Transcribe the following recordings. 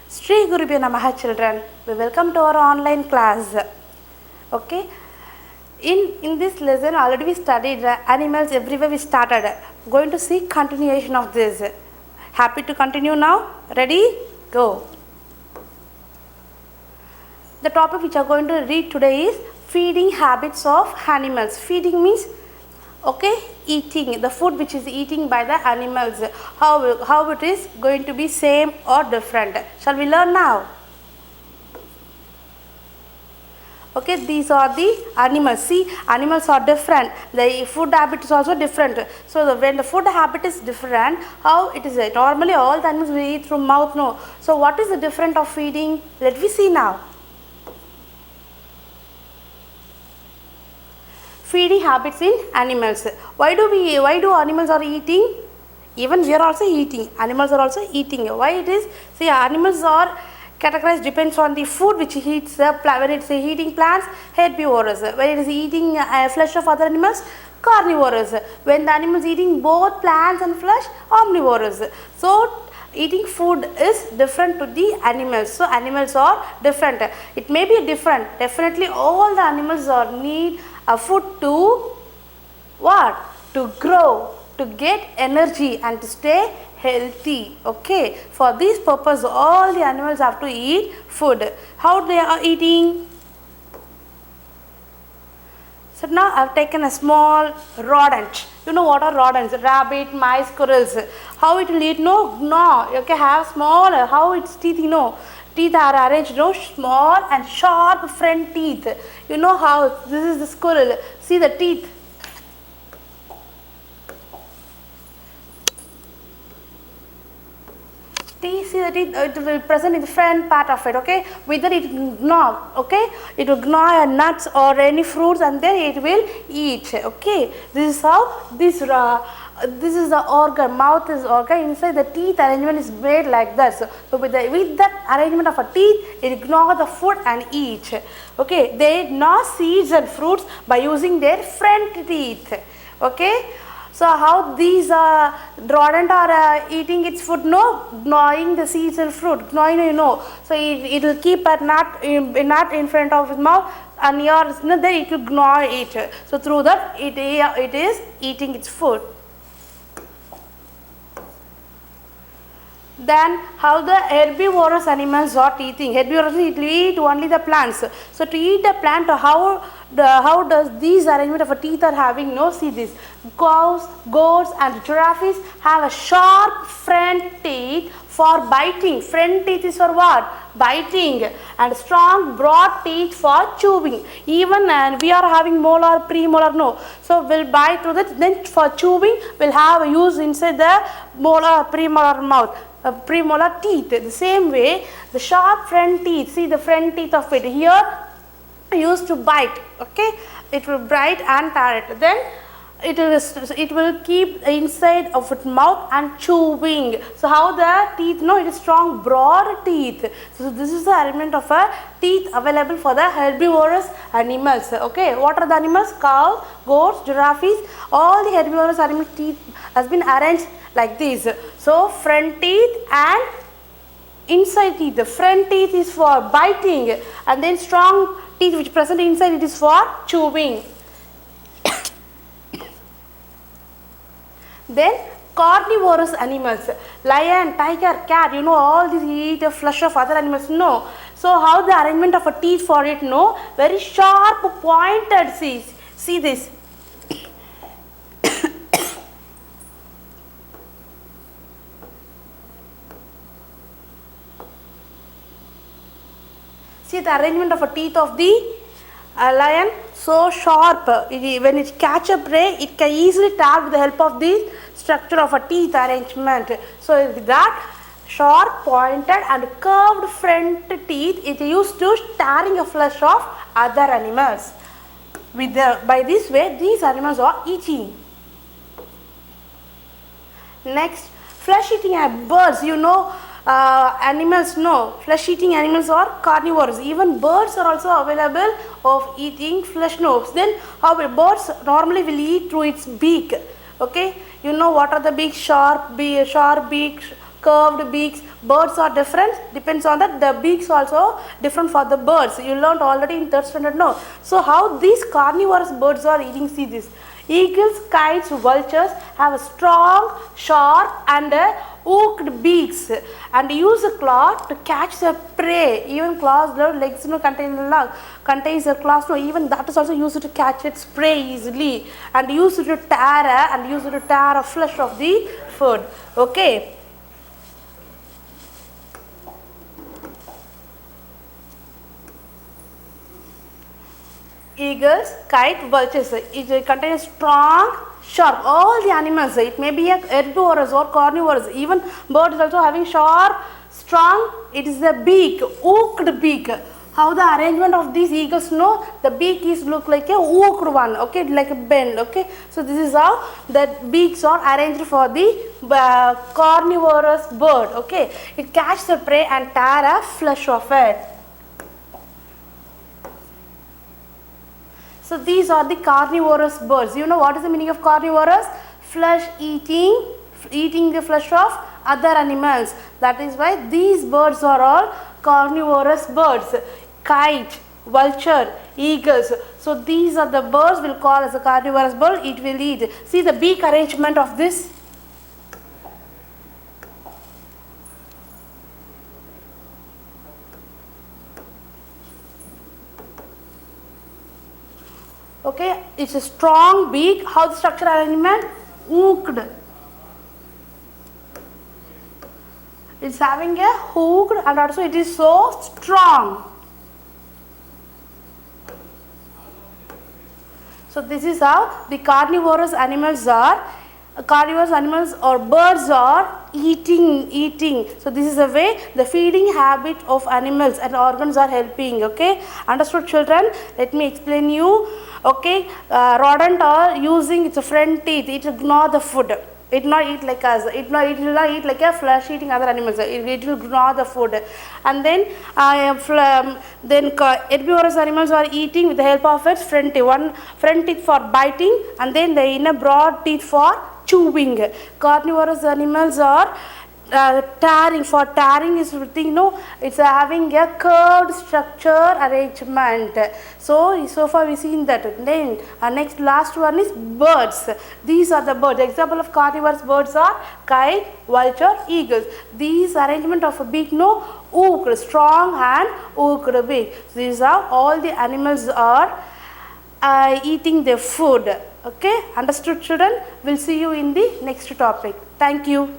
Sri Gurubhyo Namaha children, we welcome to our online class. Okay, in this lesson already we studied animals everywhere we started. Going to see continuation of this. Happy to continue now? Ready? Go. The topic which I am going to read today is feeding habits of animals. Feeding means eating the food which is eating by the animals. How it is going to be same or different? Shall we learn now? Okay, these are the animals. See, animals are different. The food habit is also different. So when the food habit is different, how it is? Normally all the animals will eat through mouth. No. So what is the difference of feeding? Let me see now. Feeding habits in animals. Why do animals are eating? Even we are also eating. Animals are also eating. Why it is? See, animals are categorized depends on the food which it eats. When it is eating plants, herbivorous. When it is eating flesh of other animals, carnivorous. When the animal is eating both plants and flesh, omnivorous. So eating food is different to the animals. So animals are different. It may be different. Definitely all the animals are need a food to what? To grow, to get energy and to stay healthy. Okay, for this purpose all the animals have to eat food. How they are eating? So now I have taken a small rodent. You know what are rodents? Rabbit, mice, squirrels. How it will eat? No, gnaw. Okay, have small. How its teeth? You know, teeth are arranged. No, small and sharp front teeth. You know how this is the squirrel. See the teeth. See the teeth, it will present in the front part of it. Okay, whether it gnaw, okay, it will gnaw nuts or any fruits and then it will eat. Okay, this is how this is the organ. Mouth is organ. Inside the teeth arrangement is made like that. So with that arrangement of a teeth, it gnaw the food and eat. Okay, they gnaw seeds and fruits by using their front teeth. Okay. So how these rodent are eating its food? No, gnawing the seeds and fruit. Gnawing, you know. So it will keep a nut in front of its mouth, and then it will gnaw it. So through that it is eating its food. Then how the herbivorous animals are eating? Herbivorous, it will eat only the plants. So to eat the plant, how does these arrangement of a teeth are having? No, see this. Cows, goats and giraffes have a sharp front teeth for biting. Front teeth is for what? Biting. And strong broad teeth for chewing. Even we are having molar, premolar, no. So we'll bite through that. Then for chewing, we'll have use inside the molar, premolar mouth. Premolar teeth. The same way, the sharp front teeth, see the front teeth of it here used to bite. Okay, it will bite and tear it. Then it will keep inside of its mouth and chewing. So how the teeth? No, it is strong broad teeth. So this is the arrangement of a teeth available for the herbivorous animals. Okay, what are the animals? Cow, goats, giraffes. All the herbivorous animal teeth has been arranged like this. So front teeth and inside teeth. The front teeth is for biting, and then strong teeth which present inside it is for chewing. Then carnivorous animals, lion, tiger, cat, you know all these eat the flesh of other animals. No. So how the arrangement of a teeth for it? No, very sharp pointed. See this. See the arrangement of a teeth of the lion, so sharp. When it catch a prey, it can easily tear with the help of the structure of a teeth arrangement. So with that sharp pointed and curved front teeth, it is used to tearing the flesh of other animals. By this way, these animals are eating. Next, flesh eating birds. You know, animals, no, flesh eating animals are carnivores. Even birds are also available of eating flesh. No, then how birds normally will eat through its beak. Okay, you know what are the beak? Sharp beak, curved beaks. Birds are different, depends on that. The beaks also different for the birds. You learned already in third standard, no? So how these carnivorous birds are eating? See this. Eagles, kites, vultures have a strong, sharp and hooked beaks and use a claw to catch the prey. Even claws, the legs contains a claws, no, even that is also used to catch its prey easily and used to tear a flesh of the food. Okay. Eagles, kite, vultures. It contains strong, sharp. All the animals. It may be a herbivorous or carnivorous. Even birds also having sharp, strong. It is the beak, hooked beak. How the arrangement of these eagles? No, the beak is look like a hooked one. Okay, like a bend. Okay, so this is how the beaks are arranged for the carnivorous bird. Okay, it catches the prey and tear a flesh of it. So these are the carnivorous birds. You know what is the meaning of carnivorous? Flesh eating the flesh of other animals. That is why these birds are all carnivorous birds. Kite, vulture, eagles. So these are the birds we'll call as a carnivorous bird. It will eat. See the beak arrangement of this. Okay, it's a strong beak. How the structure arrangement? Hooked. It's having a hooked and also it is so strong. So this is how the carnivorous animals are. Carnivorous animals or birds are eating. So this is the way the feeding habit of animals and organs are helping. Okay, understood children? Let me explain you. Okay, rodent are using its front teeth. It ignore the food. It not eat like us. It will not eat like a flesh eating other animals. It will gnaw the food. And then herbivorous animals are eating with the help of its front teeth. One front teeth for biting and then the inner broad teeth for chewing. Carnivorous animals are tearing. For tearing is thing, no, it's having a curved structure arrangement. So far we seen that. Then next last one is birds. These are the birds. Example of carnivorous birds are kite, vulture, eagles. These arrangement of a beak, no, hooked, strong and hooked beak. These are all the animals are eating their food. Okay, understood children? We'll see you in the next topic. Thank you.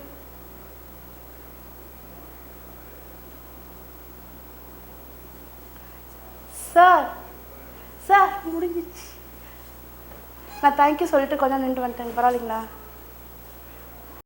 Sir முடிஞ்சிச்சு. நான் thank you சொல்லிட்டு கொஞ்சம் நின்று வந்துட்டேன். பரவாயில்லைங்களா?